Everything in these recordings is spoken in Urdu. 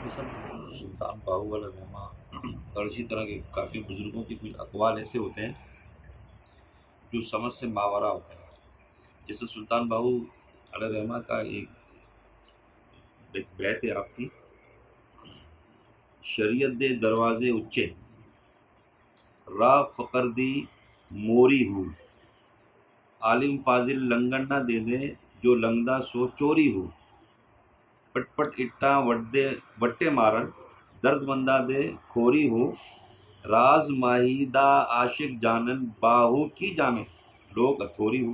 یہ سب سلطان باہو والا رحمہ اور اسی طرح کے کافی بزرگوں کے کچھ اقوال ایسے ہوتے ہیں جو سمجھ سے ماورا ہوتے ہیں. جیسے سلطان باہو علیہ رحمہ کا ایک بیت ہے آپ کی: شریعت دے دروازے اچے، راہ فقر دی موری ہو، عالم فاضل لنگن نہ دے دے، جو لنگدا سو چوری ہو، پٹ پٹ اٹاں وٹے مارن، درد مندہ دے کھوری ہو، راز ماہی دا عاشق جانن، باہو کی جانے لوگ اتھوری ہو.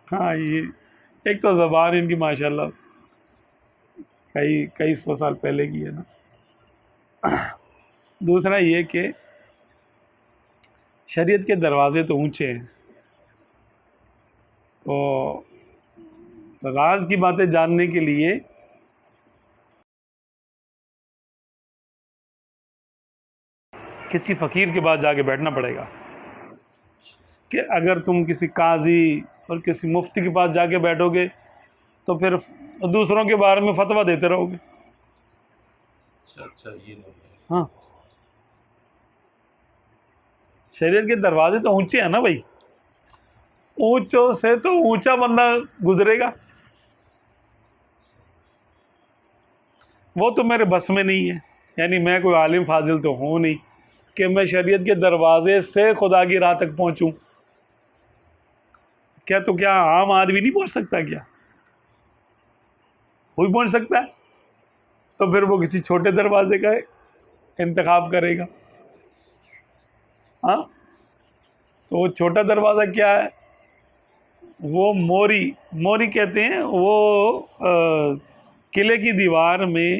ہاں، یہ ایک تو زبان ان کی ماشاءاللہ کئی سو سال پہلے کی ہے نا. دوسرا یہ کہ شریعت کے دروازے تو اونچے ہیں، تو راز کی باتیں جاننے کے لیے کسی فقیر کے پاس جا کے بیٹھنا پڑے گا. کہ اگر تم کسی قاضی اور کسی مفتی کے پاس جا کے بیٹھو گے تو پھر دوسروں کے بارے میں فتویٰ دیتے رہو گے. اچھا یہ ہاں، شریعت کے دروازے تو اونچے ہیں نا بھائی، اونچوں سے تو اونچا بندہ گزرے گا، وہ تو میرے بس میں نہیں ہے. یعنی میں کوئی عالم فاضل تو ہوں نہیں کہ میں شریعت کے دروازے سے خدا کی راہ تک پہنچوں. کیا عام آدمی نہیں پہنچ سکتا؟ کیا وہی پہنچ سکتا ہے؟ تو پھر وہ کسی چھوٹے دروازے کا انتخاب کرے گا. ہاں، تو وہ چھوٹا دروازہ کیا ہے؟ وہ موری کہتے ہیں، وہ قلعے کی دیوار میں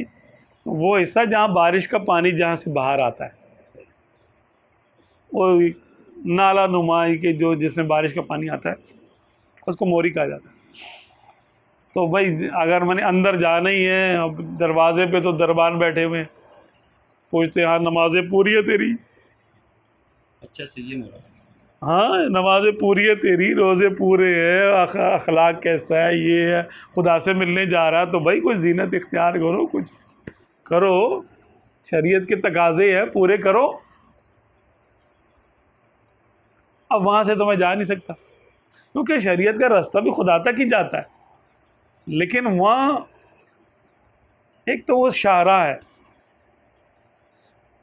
وہ حصہ جہاں بارش کا پانی جہاں سے باہر آتا ہے، وہ نالا نمائی کے جس میں بارش کا پانی آتا ہے اس کو موری کہا جاتا ہے. تو بھائی اگر میں نے اندر جانا ہی ہے، اب دروازے پہ تو دربان بیٹھے ہوئے ہیں، پوچھتے ہاں نمازیں پوری ہے تیری؟ اچھا سے یہ مراد. ہاں، نمازیں پوری ہے تیری، روزے پورے ہیں، اخلاق کیسا ہے، یہ ہے، خدا سے ملنے جا رہا ہے تو بھائی کچھ زینت اختیار کرو، کچھ کرو، شریعت کے تقاضے ہیں پورے کرو. اب وہاں سے تو میں جا نہیں سکتا کیونکہ شریعت کا راستہ بھی خدا تک ہی جاتا ہے، لیکن وہاں ایک تو وہ شاہراہ ہے،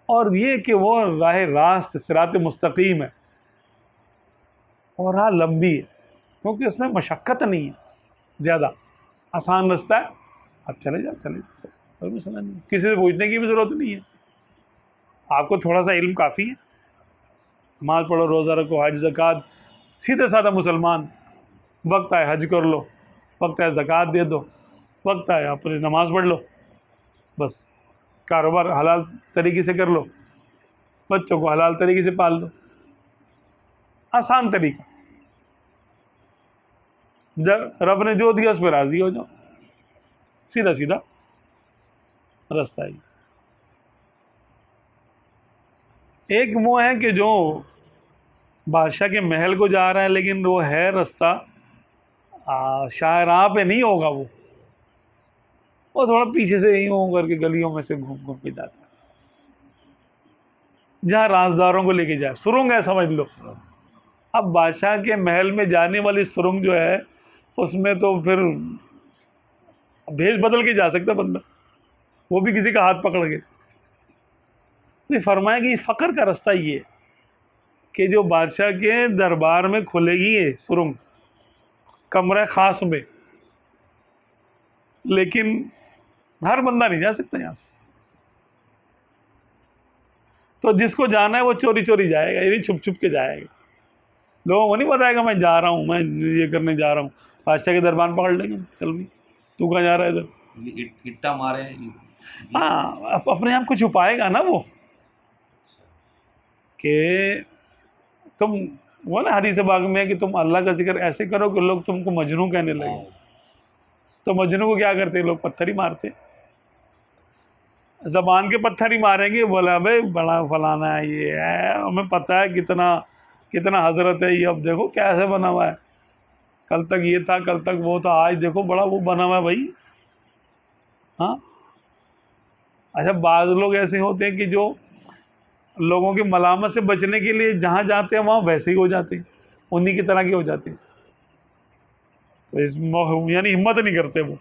اور یہ کہ وہ راہ راست صراط مستقیم ہے، اور راہ لمبی ہے کیونکہ اس میں مشقت نہیں ہے زیادہ، آسان رستہ ہے، اب چلے جاؤ کوئی مسئلہ نہیں، کسی سے پوچھنے کی بھی ضرورت نہیں ہے. آپ کو تھوڑا سا علم کافی ہے، نماز پڑھو، روزہ رکھو، حج زکوٰۃ، سیدھے سادہ مسلمان. وقت آئے حج کر لو، وقت آئے زکوٰۃ دے دو، وقت آئے اپنی نماز پڑھ لو، بس کاروبار حلال طریقے سے کر لو، بچوں کو حلال طریقے سے پال لو، آسان طریقہ. رب نے جو دیا اس پہ راضی ہو جاؤ، سیدھا سیدھا رستہ ہے. ایک وہ ہے کہ جو بادشاہ کے محل کو جا رہا ہے لیکن وہ ہے رستہ شاہراہ پہ نہیں ہوگا، وہ تھوڑا پیچھے سے ہی ہوں کر کے گلیوں میں سے گھوم گھوم کے جاتا ہے، جہاں رازداروں کو لے کے جائے. سرنگ ہے سمجھ لو. اب بادشاہ کے محل میں جانے والی سرنگ جو ہے اس میں تو پھر بھیج بدل کے جا سکتا بندہ، وہ بھی کسی کا ہاتھ پکڑ کے. نہیں، فرمایا کہ یہ فقر کا رستہ یہ ہے کہ جو بادشاہ کے دربار میں کھلے گی یہ سرنگ کمرہ خاص میں، لیکن ہر بندہ نہیں جا سکتا یہاں سے. تو جس کو جانا ہے وہ چوری چوری جائے گا، یعنی چھپ چھپ کے جائے گا. لوگوں کو نہیں بتائے گا میں جا رہا ہوں، میں یہ کرنے جا رہا ہوں. بادشاہ کے دربار پکڑ لیں گے، چل بھی تو کہاں جا رہا ہے ادھر. یہ اٹا مارے ہاں، اپنے آپ کو چھپائے گا نا وہ، کہ تم وہ نا حدیث باغ میں ہے کہ تم اللہ کا ذکر ایسے کرو کہ لوگ تم کو مجنوں کہنے لگے. تو مجنوں کو کیا کرتے لوگ؟ پتھر ہی مارتے، زبان کے پتھر ہی ماریں گے. بولا بھائی بڑا فلانا ہے، یہ ہے، ہمیں پتہ ہے کتنا حضرت ہے، یہ اب دیکھو کیسے بنا ہوا ہے، کل تک یہ تھا، کل تک وہ تھا، آج دیکھو بڑا وہ بنا ہوا ہے بھائی. ہاں، اچھا بعض لوگ ایسے ہوتے ہیں کہ جو لوگوں کی ملامت سے بچنے کے لیے جہاں جاتے ہیں وہاں ویسے ہی ہو جاتے ہیں، انہی کی طرح کے ہو جاتے ہیں، تو اس یعنی ہمت نہیں کرتے وہ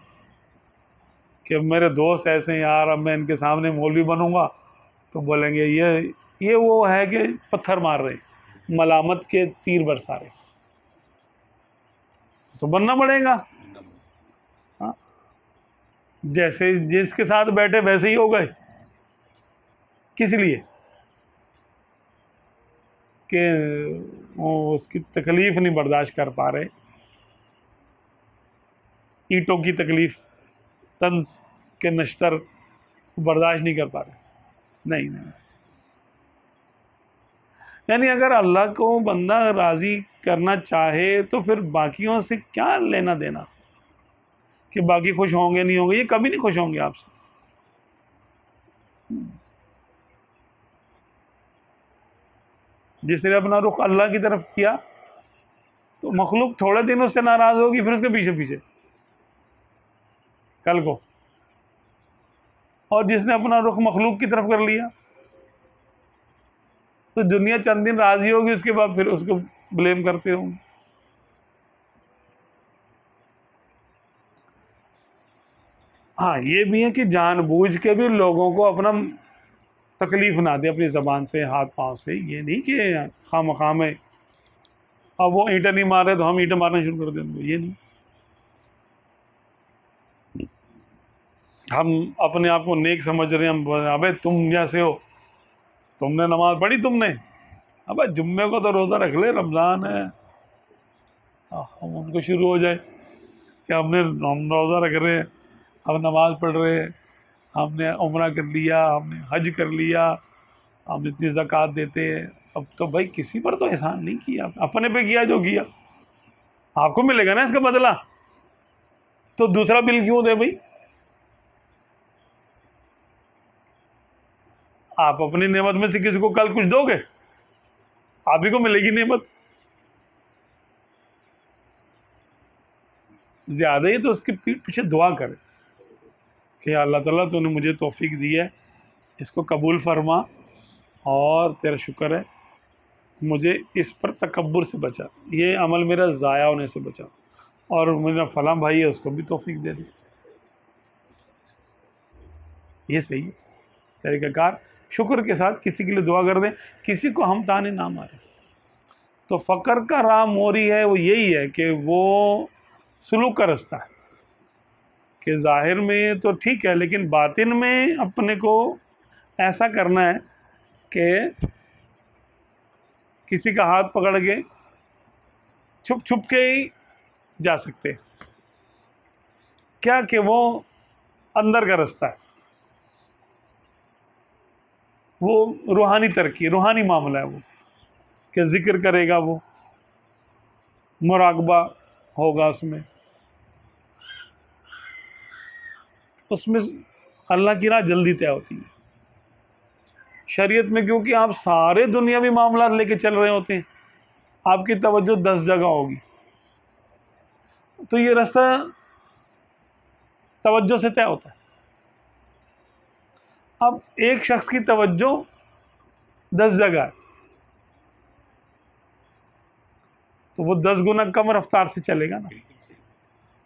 کہ میرے دوست ایسے ہیں یار، اب میں ان کے سامنے مولوی بنوں گا تو بولیں گے یہ وہ ہے کہ پتھر مار رہے ہیں، ملامت کے تیر برسا رہے، تو بننا پڑے گا۔ ہاں، جیسے جس کے ساتھ بیٹھے ویسے ہی ہو گئے، کس لیے کہ وہ اس کی تکلیف نہیں برداشت کر پا رہے، اینٹوں کی تکلیف، طنز کے نشتر برداشت نہیں کر پا رہے۔ نہیں، یعنی اگر اللہ کو بندہ راضی کرنا چاہے تو پھر باقیوں سے کیا لینا دینا، کہ باقی خوش ہوں گے نہیں ہوں گے، یہ کبھی نہیں خوش ہوں گے آپ سے۔ جس نے اپنا رخ اللہ کی طرف کیا تو مخلوق تھوڑے دن اس سے ناراض ہوگی، پھر اس کے پیچھے پیچھے کل کو، اور جس نے اپنا رخ مخلوق کی طرف کر لیا تو دنیا چند دن راضی ہوگی، اس کے بعد پھر اس کو بلیم کرتے ہوں گے۔ ہاں یہ بھی ہے کہ جان بوجھ کے بھی لوگوں کو اپنا تکلیف نہ دے اپنی زبان سے، ہاتھ پاؤں سے، یہ نہیں کہ خواہ مخواہ میں اب وہ اینٹیں نہیں مار رہے تو ہم اینٹیں مارنا شروع کر دیں گے، یہ نہیں۔ ہم اپنے آپ کو نیک سمجھ رہے ہیں، ہم بول رہے ہیں ابے تم جیسے ہو، تم نے نماز پڑھی، تم نے ابے جمعے کو تو روزہ رکھ لے، رمضان ہے، ہم ان کو شروع ہو جائے کہ ہم روزہ رکھ رہے ہیں، ہم نماز پڑھ رہے ہیں، ہم نے عمرہ کر لیا، ہم نے حج کر لیا، ہم اتنی زکوٰۃ دیتے ہیں۔ اب تو بھائی کسی پر تو احسان نہیں کیا، اپنے پہ کیا جو کیا، آپ کو ملے گا نا اس کا بدلہ، تو دوسرا بل کیوں دے بھائی؟ آپ اپنی نعمت میں سے کسی کو کل کچھ دو گے، آپ ہی کو ملے گی نعمت زیادہ ہی، تو اس کے پیچھے دعا کرے کہ اللہ تعالیٰ تو نے مجھے توفیق دی ہے، اس کو قبول فرما، اور تیرا شکر ہے مجھے اس پر تکبر سے بچا، یہ عمل میرا ضائع ہونے سے بچا، اور میرا فلاں بھائی ہے اس کو بھی توفیق دے دے۔ یہ صحیح ہے طریقہ کار، شکر کے ساتھ کسی کے لیے دعا کر دیں، کسی کو ہم تانے نہ ماریں۔ تو فقر کا راہ موری ہے وہ یہی ہے کہ وہ سلوک کا رستہ ہے، کہ ظاہر میں تو ٹھیک ہے لیکن باطن میں اپنے کو ایسا کرنا ہے کہ کسی کا ہاتھ پکڑ کے چھپ چھپ کے ہی جا سکتے، کیا کہ وہ اندر کا رستہ ہے، وہ روحانی ترقی، روحانی معاملہ ہے، وہ کہ ذکر کرے گا، وہ مراقبہ ہوگا، اس میں اللہ کی راہ جلدی طے ہوتی ہے۔ شریعت میں کیونکہ آپ سارے دنیاوی معاملات لے کے چل رہے ہوتے ہیں، آپ کی توجہ 10 جگہ ہوگی، تو یہ راستہ توجہ سے طے ہوتا ہے۔ اب ایک شخص کی توجہ 10 جگہ ہے تو وہ 10 گنا کم رفتار سے چلے گا نا،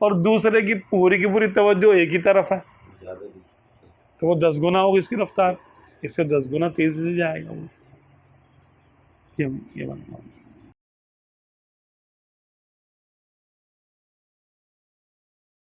اور دوسرے کی پوری توجہ ایک ہی طرف ہے تو وہ 10 گنا ہوگی اس کی رفتار، اس سے 10 گنا تیزی سے جائے گا وہ۔ یہ بنتا ہے۔